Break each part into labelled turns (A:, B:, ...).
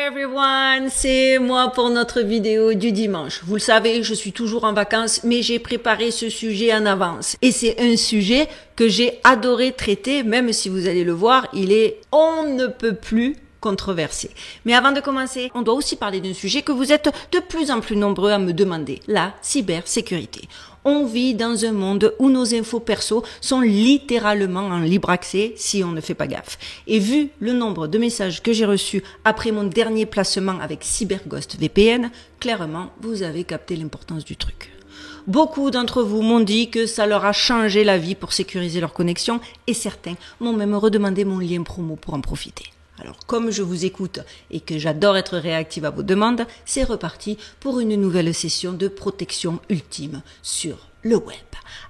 A: everyone, c'est moi pour notre vidéo du dimanche. Vous le savez, je suis toujours en vacances, mais j'ai préparé ce sujet en avance. Et c'est un sujet que j'ai adoré traiter, même si vous allez le voir, il est on ne peut plus controversé. Mais avant de commencer, on doit aussi parler d'un sujet que vous êtes de plus en plus nombreux à me demander, la cybersécurité. On vit dans un monde où nos infos perso sont littéralement en libre accès si on ne fait pas gaffe. Et vu le nombre de messages que j'ai reçus après mon dernier placement avec CyberGhost VPN, clairement, vous avez capté l'importance du truc. Beaucoup d'entre vous m'ont dit que ça leur a changé la vie pour sécuriser leur connexion et certains m'ont même redemandé mon lien promo pour en profiter. Alors, comme je vous écoute et que j'adore être réactive à vos demandes, c'est reparti pour une nouvelle session de protection ultime sur le web.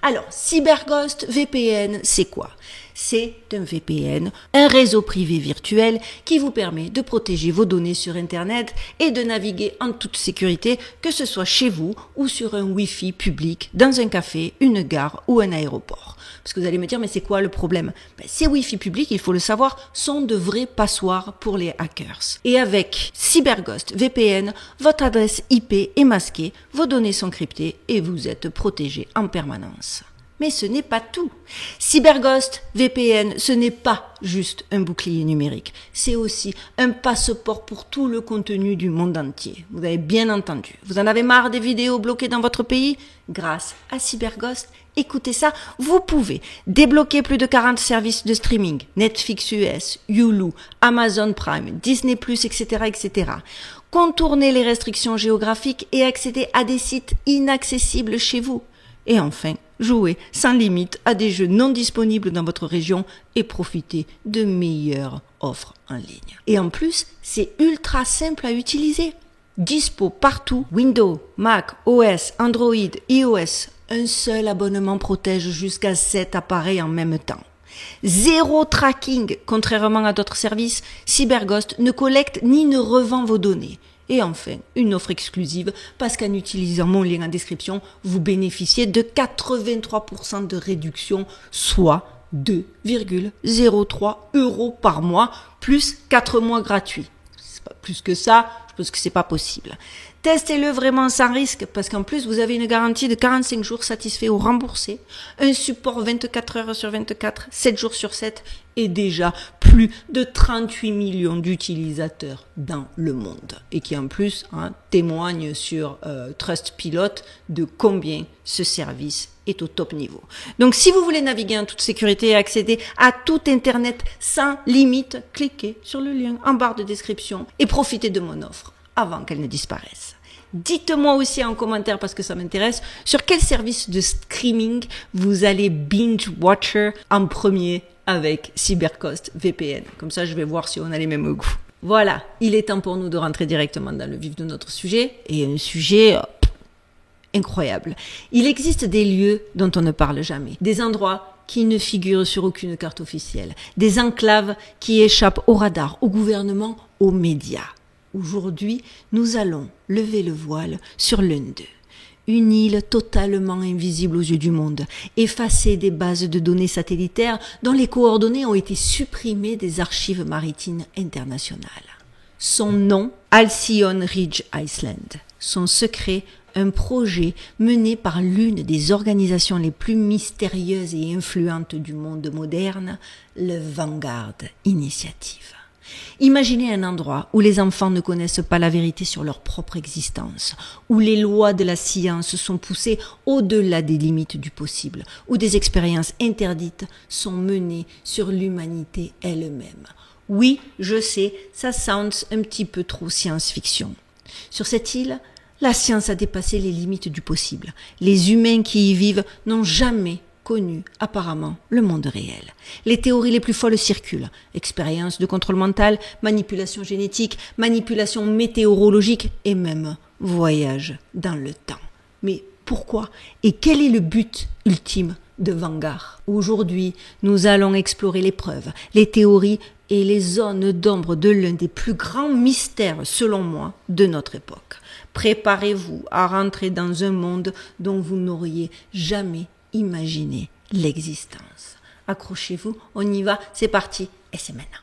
A: Alors, CyberGhost VPN, c'est quoi? C'est un VPN, un réseau privé virtuel qui vous permet de protéger vos données sur Internet et de naviguer en toute sécurité, que ce soit chez vous ou sur un Wi-Fi public, dans un café, une gare ou un aéroport. Parce que vous allez me dire, mais c'est quoi le problème? Ces Wi-Fi publics, il faut le savoir, sont de vrais passoires pour les hackers. Et avec CyberGhost VPN, votre adresse IP est masquée, vos données sont cryptées et vous êtes protégé en permanence. Mais ce n'est pas tout. CyberGhost VPN, ce n'est pas juste un bouclier numérique. C'est aussi un passeport pour tout le contenu du monde entier. Vous avez bien entendu. Vous en avez marre des vidéos bloquées dans votre pays? Grâce à CyberGhost, écoutez ça, vous pouvez débloquer plus de 40 services de streaming, Netflix US, Hulu, Amazon Prime, Disney+, etc., etc. Contourner les restrictions géographiques et accéder à des sites inaccessibles chez vous. Et enfin, jouer sans limite à des jeux non disponibles dans votre région et profiter de meilleures offres en ligne. Et en plus, c'est ultra simple à utiliser. Dispo partout, Windows, Mac, OS, Android, iOS. Un seul abonnement protège jusqu'à 7 appareils en même temps. Zéro tracking, contrairement à d'autres services, CyberGhost ne collecte ni ne revend vos données. Et enfin, une offre exclusive, parce qu'en utilisant mon lien en description, vous bénéficiez de 83% de réduction, soit 2,03 € par mois, plus 4 mois gratuits. C'est pas plus que ça, je pense que c'est pas possible. Testez-le vraiment sans risque, parce qu'en plus, vous avez une garantie de 45 jours satisfaits ou remboursés, un support 24 heures sur 24, 7 jours sur 7, et déjà plus de 38 millions d'utilisateurs dans le monde. Et qui en plus témoignent sur Trustpilot de combien ce service est au top niveau. Donc si vous voulez naviguer en toute sécurité et accéder à tout Internet sans limite, cliquez sur le lien en barre de description et profitez de mon offre avant qu'elle ne disparaisse. Dites-moi aussi en commentaire, parce que ça m'intéresse, sur quel service de streaming vous allez binge-watcher en premier avec CyberGhost VPN. Comme ça, je vais voir si on a les mêmes goûts. Voilà, il est temps pour nous de rentrer directement dans le vif de notre sujet, et un sujet incroyable. Il existe des lieux dont on ne parle jamais, des endroits qui ne figurent sur aucune carte officielle, des enclaves qui échappent au radar, au gouvernement, aux médias. Aujourd'hui, nous allons lever le voile sur l'un d'eux. Une île totalement invisible aux yeux du monde, effacée des bases de données satellitaires dont les coordonnées ont été supprimées des archives maritimes internationales. Son nom, Halcyon Ridge Island. Son secret, un projet mené par l'une des organisations les plus mystérieuses et influentes du monde moderne, le Vanguard Initiative. Imaginez un endroit où les enfants ne connaissent pas la vérité sur leur propre existence, où les lois de la science sont poussées au-delà des limites du possible, où des expériences interdites sont menées sur l'humanité elle-même. Oui, je sais, ça sounds un petit peu trop science-fiction. Sur cette île, la science a dépassé les limites du possible. Les humains qui y vivent n'ont jamais connu apparemment le monde réel. Les théories les plus folles circulent. Expériences de contrôle mental, manipulation génétique, manipulation météorologique et même voyage dans le temps. Mais pourquoi? Et quel est le but ultime de Vanguard? Aujourd'hui, nous allons explorer les preuves, les théories et les zones d'ombre de l'un des plus grands mystères, selon moi, de notre époque. Préparez-vous à rentrer dans un monde dont vous n'auriez jamais imaginé l'existence. Accrochez-vous, on y va, c'est parti, et c'est maintenant.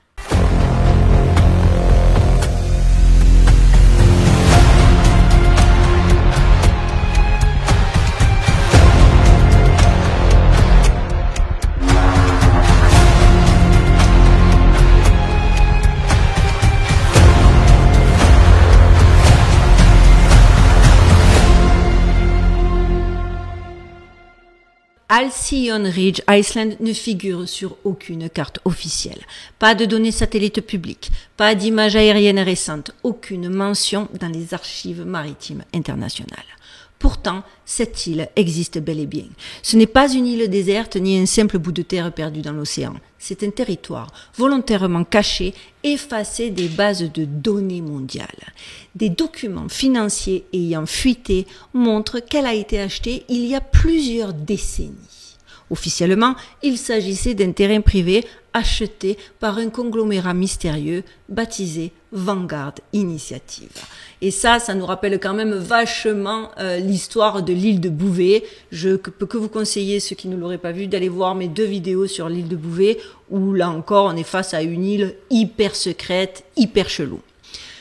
A: Halcyon Ridge Iceland ne figure sur aucune carte officielle. Pas de données satellites publiques, pas d'images aériennes récentes, aucune mention dans les archives maritimes internationales. Pourtant, cette île existe bel et bien. Ce n'est pas une île déserte ni un simple bout de terre perdu dans l'océan. C'est un territoire volontairement caché, effacé des bases de données mondiales. Des documents financiers ayant fuité montrent qu'elle a été achetée il y a plusieurs décennies. Officiellement, il s'agissait d'un terrain privé acheté par un conglomérat mystérieux baptisé Vanguard Initiative. Et ça nous rappelle quand même vachement l'histoire de l'île de Bouvet. Je peux que vous conseiller, ceux qui ne l'auraient pas vu, d'aller voir mes 2 vidéos sur l'île de Bouvet, où là encore on est face à une île hyper secrète, hyper chelou.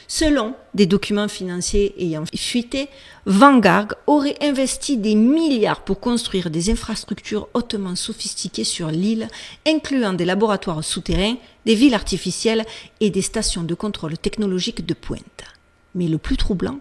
A: Selon des documents financiers ayant fuité, Vanguard aurait investi des milliards pour construire des infrastructures hautement sophistiquées sur l'île, incluant des laboratoires souterrains, des villes artificielles et des stations de contrôle technologique de pointe. Mais le plus troublant,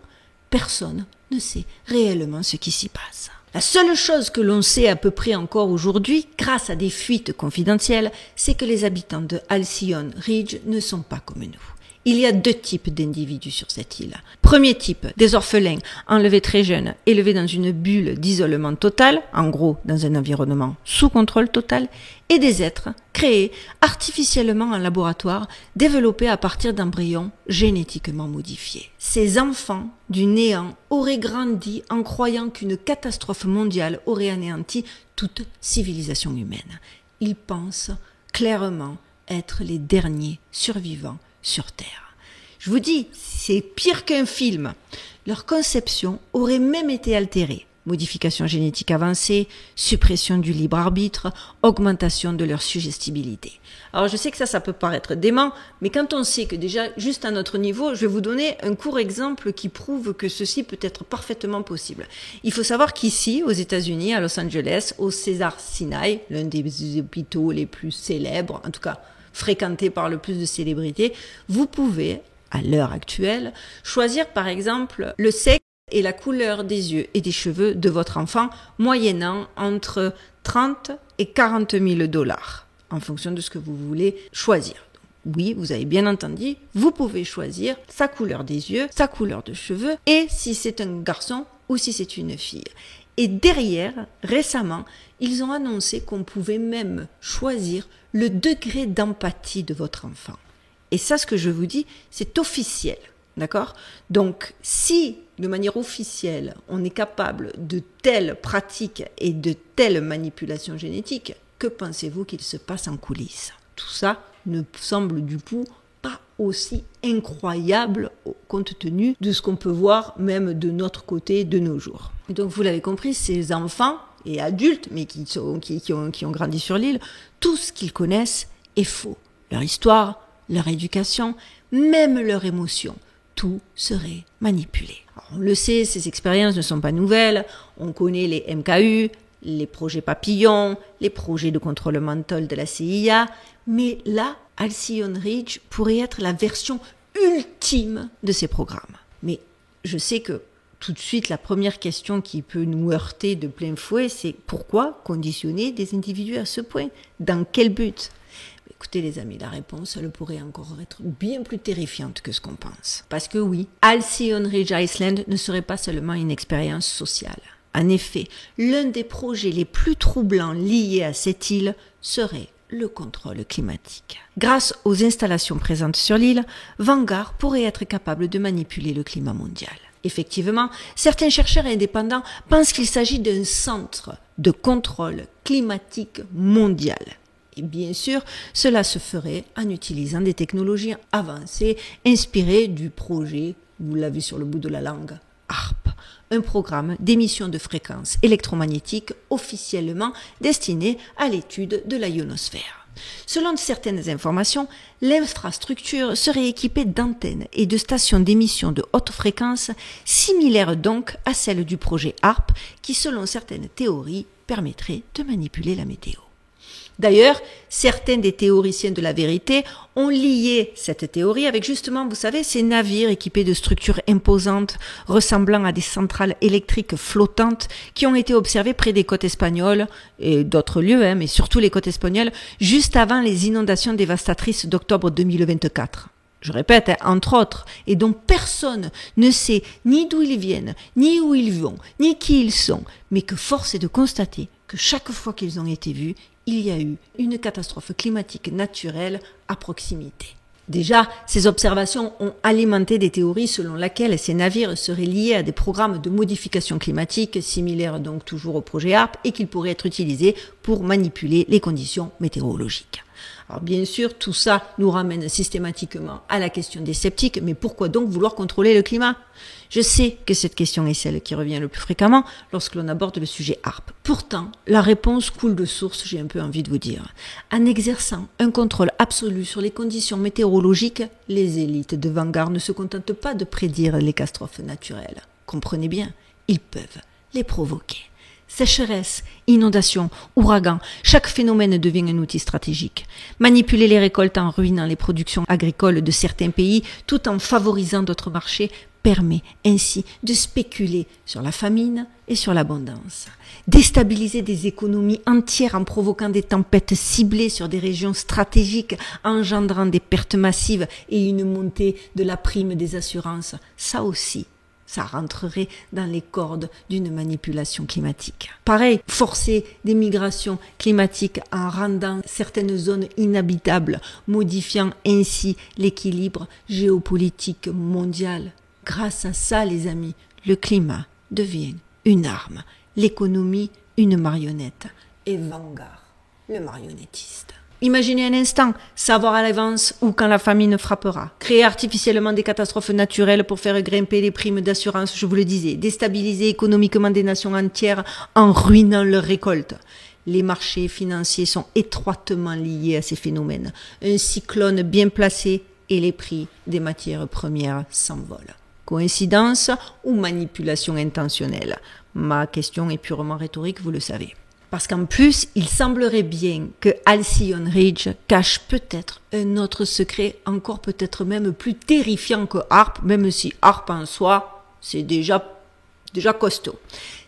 A: personne ne sait réellement ce qui s'y passe. La seule chose que l'on sait à peu près encore aujourd'hui, grâce à des fuites confidentielles, c'est que les habitants de Halcyon Ridge ne sont pas comme nous. Il y a 2 types d'individus sur cette île. Premier type, des orphelins enlevés très jeunes, élevés dans une bulle d'isolement total, en gros dans un environnement sous contrôle total, et des êtres créés artificiellement en laboratoire, développés à partir d'embryons génétiquement modifiés. Ces enfants du néant auraient grandi en croyant qu'une catastrophe mondiale aurait anéanti toute civilisation humaine. Ils pensent clairement être les derniers survivants sur Terre. Je vous dis, c'est pire qu'un film. Leur conception aurait même été altérée. Modification génétique avancée, suppression du libre arbitre, augmentation de leur suggestibilité. Alors je sais que ça peut paraître dément, mais quand on sait que déjà, juste à notre niveau, je vais vous donner un court exemple qui prouve que ceci peut être parfaitement possible. Il faut savoir qu'ici, aux États-Unis, à Los Angeles, au Cedars-Sinai, l'un des hôpitaux les plus célèbres, en tout cas fréquenté par le plus de célébrités, vous pouvez, à l'heure actuelle, choisir par exemple le sexe et la couleur des yeux et des cheveux de votre enfant, moyennant entre 30 et 40 000 $, en fonction de ce que vous voulez choisir. Oui, vous avez bien entendu, vous pouvez choisir sa couleur des yeux, sa couleur de cheveux, et si c'est un garçon ou si c'est une fille. Et derrière, récemment, ils ont annoncé qu'on pouvait même choisir le degré d'empathie de votre enfant. Et ça, ce que je vous dis, c'est officiel, d'accord ? Donc, si, de manière officielle, on est capable de telles pratiques et de telles manipulations génétiques, que pensez-vous qu'il se passe en coulisses ? Tout ça ne semble du coup pas aussi incroyable compte tenu de ce qu'on peut voir même de notre côté de nos jours. Et donc vous l'avez compris, ces enfants et adultes, mais qui ont grandi sur l'île, tout ce qu'ils connaissent est faux. Leur histoire, leur éducation, même leurs émotions, tout serait manipulé. Alors, on le sait, ces expériences ne sont pas nouvelles, on connaît les MKU, les projets papillons, les projets de contrôle mental de la CIA, mais là, Halcyon Ridge pourrait être la version ultime de ces programmes. Mais je sais que tout de suite, la première question qui peut nous heurter de plein fouet, c'est pourquoi conditionner des individus à ce point ? Dans quel but ? Écoutez les amis, la réponse, elle pourrait encore être bien plus terrifiante que ce qu'on pense. Parce que oui, Halcyon Ridge Iceland ne serait pas seulement une expérience sociale. En effet, l'un des projets les plus troublants liés à cette île serait le contrôle climatique. Grâce aux installations présentes sur l'île, Vanguard pourrait être capable de manipuler le climat mondial. Effectivement, certains chercheurs indépendants pensent qu'il s'agit d'un centre de contrôle climatique mondial. Et bien sûr, cela se ferait en utilisant des technologies avancées inspirées du projet, vous l'avez sur le bout de la langue, HAARP, un programme d'émission de fréquences électromagnétiques officiellement destiné à l'étude de la ionosphère. Selon certaines informations, l'infrastructure serait équipée d'antennes et de stations d'émission de haute fréquence, similaires donc à celles du projet HAARP, qui selon certaines théories permettrait de manipuler la météo. D'ailleurs, certains des théoriciens de la vérité ont lié cette théorie avec justement, vous savez, ces navires équipés de structures imposantes ressemblant à des centrales électriques flottantes qui ont été observés près des côtes espagnoles et d'autres lieux, mais surtout les côtes espagnoles, juste avant les inondations dévastatrices d'octobre 2024. Je répète, entre autres, et dont personne ne sait ni d'où ils viennent, ni où ils vont, ni qui ils sont, mais que force est de constater que chaque fois qu'ils ont été vus, il y a eu une catastrophe climatique naturelle à proximité. Déjà, ces observations ont alimenté des théories selon lesquelles ces navires seraient liés à des programmes de modification climatique, similaires donc toujours au projet HARP, et qu'ils pourraient être utilisés pour manipuler les conditions météorologiques. Alors bien sûr, tout ça nous ramène systématiquement à la question des sceptiques, mais pourquoi donc vouloir contrôler le climat ? Je sais que cette question est celle qui revient le plus fréquemment lorsque l'on aborde le sujet HARP. Pourtant, la réponse coule de source, j'ai un peu envie de vous dire. En exerçant un contrôle absolu sur les conditions météorologiques, les élites de Vanguard ne se contentent pas de prédire les catastrophes naturelles. Comprenez bien, ils peuvent les provoquer. Sécheresse, inondations, ouragans, chaque phénomène devient un outil stratégique. Manipuler les récoltes en ruinant les productions agricoles de certains pays tout en favorisant d'autres marchés permet ainsi de spéculer sur la famine et sur l'abondance. Déstabiliser des économies entières en provoquant des tempêtes ciblées sur des régions stratégiques, engendrant des pertes massives et une montée de la prime des assurances, ça aussi, ça rentrerait dans les cordes d'une manipulation climatique. Pareil, forcer des migrations climatiques en rendant certaines zones inhabitables, modifiant ainsi l'équilibre géopolitique mondial. Grâce à ça, les amis, le climat devient une arme, l'économie une marionnette et Vanguard, le marionnettiste. Imaginez un instant, savoir à l'avance où quand la famine frappera, créer artificiellement des catastrophes naturelles pour faire grimper les primes d'assurance, je vous le disais, déstabiliser économiquement des nations entières en ruinant leurs récoltes. Les marchés financiers sont étroitement liés à ces phénomènes. Un cyclone bien placé et les prix des matières premières s'envolent. Coïncidence ou manipulation intentionnelle ? Ma question est purement rhétorique, vous le savez. Parce qu'en plus, il semblerait bien que Halcyon Ridge cache peut-être un autre secret, encore peut-être même plus terrifiant que HARP, même si HARP en soi, c'est déjà costaud.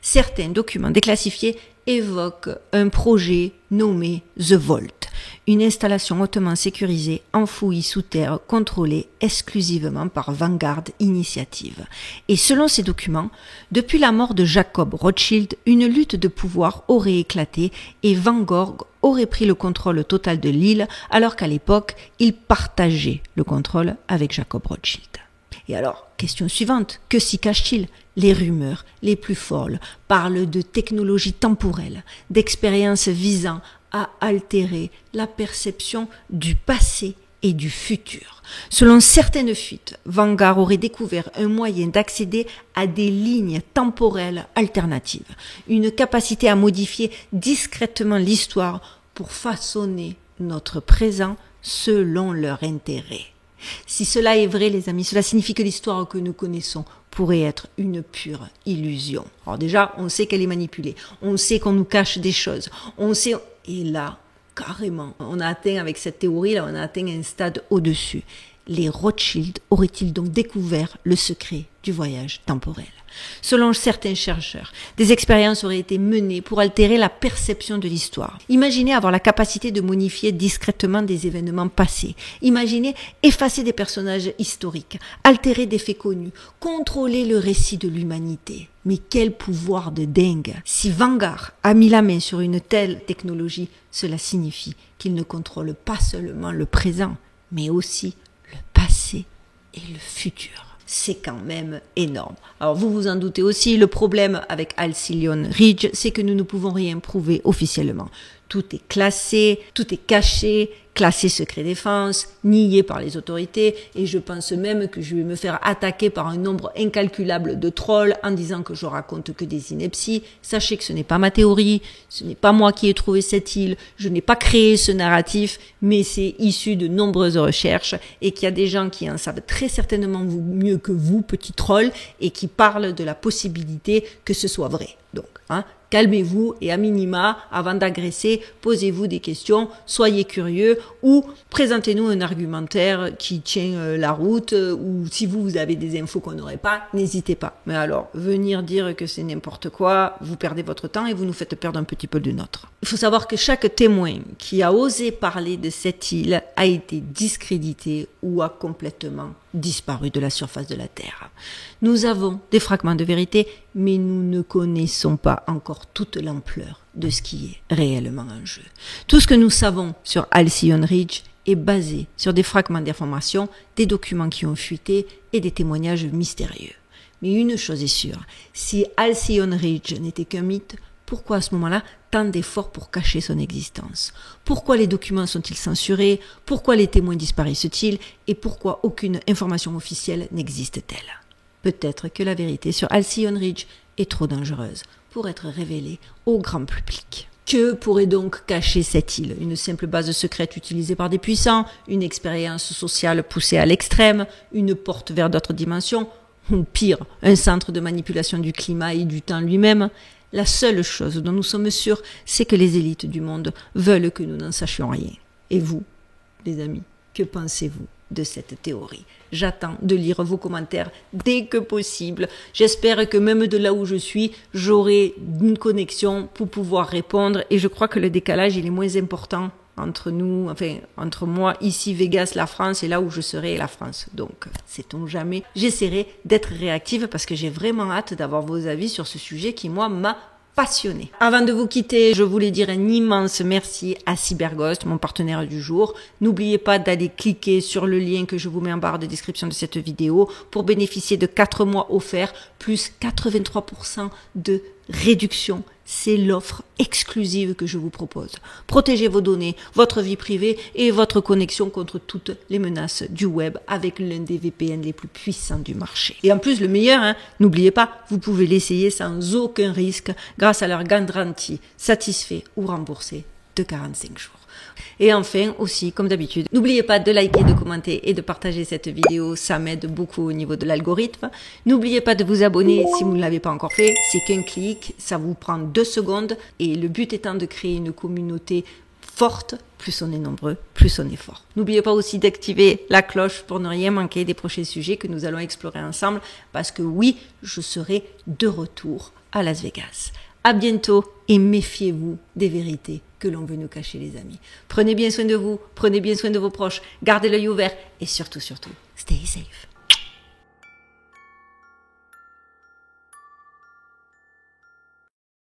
A: Certains documents déclassifiés évoquent un projet nommé The Vault, une installation hautement sécurisée, enfouie sous terre, contrôlée exclusivement par Vanguard Initiative. Et selon ces documents, depuis la mort de Jacob Rothschild, une lutte de pouvoir aurait éclaté et Vanguard aurait pris le contrôle total de l'île, alors qu'à l'époque, il partageait le contrôle avec Jacob Rothschild. Et alors, question suivante, que s'y cache-t-il ? Les rumeurs les plus folles parlent de technologies temporelles, d'expériences visant à altérer la perception du passé et du futur. Selon certaines fuites, Vanguard aurait découvert un moyen d'accéder à des lignes temporelles alternatives, une capacité à modifier discrètement l'histoire pour façonner notre présent selon leur intérêt. Si cela est vrai, les amis, cela signifie que l'histoire que nous connaissons pourrait être une pure illusion. Alors déjà, on sait qu'elle est manipulée, on sait qu'on nous cache des choses, on sait... Et là, carrément, on a atteint, avec cette théorie-là, on a atteint un stade au-dessus. Les Rothschild auraient-ils donc découvert le secret du voyage temporel ? Selon certains chercheurs, des expériences auraient été menées pour altérer la perception de l'histoire. Imaginez avoir la capacité de modifier discrètement des événements passés. Imaginez effacer des personnages historiques, altérer des faits connus, contrôler le récit de l'humanité. Mais quel pouvoir de dingue! Si Vanguard a mis la main sur une telle technologie, cela signifie qu'il ne contrôle pas seulement le présent, mais aussi le passé et le futur. C'est quand même énorme. Alors vous vous en doutez aussi, le problème avec Halcyon Ridge, c'est que nous ne pouvons rien prouver officiellement. Tout est classé, tout est caché, classé secret défense, nié par les autorités, et je pense même que je vais me faire attaquer par un nombre incalculable de trolls en disant que je raconte que des inepties. Sachez que ce n'est pas ma théorie, ce n'est pas moi qui ai trouvé cette île, je n'ai pas créé ce narratif, mais c'est issu de nombreuses recherches et qu'il y a des gens qui en savent très certainement mieux que vous, petits trolls, et qui parlent de la possibilité que ce soit vrai. Donc, calmez-vous et à minima, avant d'agresser, posez-vous des questions, soyez curieux ou présentez-nous un argumentaire qui tient la route ou si vous avez des infos qu'on n'aurait pas, n'hésitez pas. Mais alors, venir dire que c'est n'importe quoi, vous perdez votre temps et vous nous faites perdre un petit peu du nôtre. Il faut savoir que chaque témoin qui a osé parler de cette île a été discrédité ou a complètement disparu de la surface de la Terre. Nous avons des fragments de vérité, mais nous ne connaissons pas encore toute l'ampleur de ce qui est réellement en jeu. Tout ce que nous savons sur Halcyon Ridge est basé sur des fragments d'informations, des documents qui ont fuité et des témoignages mystérieux. Mais une chose est sûre, si Halcyon Ridge n'était qu'un mythe, pourquoi à ce moment-là tant d'efforts pour cacher son existence? Pourquoi les documents sont-ils censurés? Pourquoi les témoins disparaissent-ils? Et pourquoi aucune information officielle n'existe-t-elle? Peut-être que la vérité sur Halcyon Ridge est trop dangereuse pour être révélée au grand public. Que pourrait donc cacher cette île? Une simple base secrète utilisée par des puissants, une expérience sociale poussée à l'extrême, une porte vers d'autres dimensions, ou pire, un centre de manipulation du climat et du temps lui-même? La seule chose dont nous sommes sûrs, c'est que les élites du monde veulent que nous n'en sachions rien. Et vous, les amis, que pensez-vous de cette théorie? J'attends de lire vos commentaires dès que possible. J'espère que même de là où je suis, j'aurai une connexion pour pouvoir répondre. Et je crois que le décalage, il est moins important entre nous, enfin, entre moi, ici, Vegas, la France, et là où je serai, la France. Donc, sait-on jamais. J'essaierai d'être réactive parce que j'ai vraiment hâte d'avoir vos avis sur ce sujet qui, moi, m'a passionné. Avant de vous quitter, je voulais dire un immense merci à Cyberghost, mon partenaire du jour. N'oubliez pas d'aller cliquer sur le lien que je vous mets en barre de description de cette vidéo pour bénéficier de 4 mois offerts plus 83% de réduction. C'est l'offre exclusive que je vous propose. Protégez vos données, votre vie privée et votre connexion contre toutes les menaces du web avec l'un des VPN les plus puissants du marché. Et en plus, le meilleur, n'oubliez pas, vous pouvez l'essayer sans aucun risque grâce à leur garantie satisfait ou remboursé de 45 jours. Et enfin aussi, comme d'habitude, n'oubliez pas de liker, de commenter et de partager cette vidéo, ça m'aide beaucoup au niveau de l'algorithme. N'oubliez pas de vous abonner si vous ne l'avez pas encore fait, c'est qu'un clic, ça vous prend 2 secondes et le but étant de créer une communauté forte, plus on est nombreux, plus on est fort. N'oubliez pas aussi d'activer la cloche pour ne rien manquer des prochains sujets que nous allons explorer ensemble parce que oui, je serai de retour à Las Vegas. À bientôt et méfiez-vous des vérités que l'on veut nous cacher, les amis. Prenez bien soin de vous, prenez bien soin de vos proches, gardez l'œil ouvert et surtout, stay safe.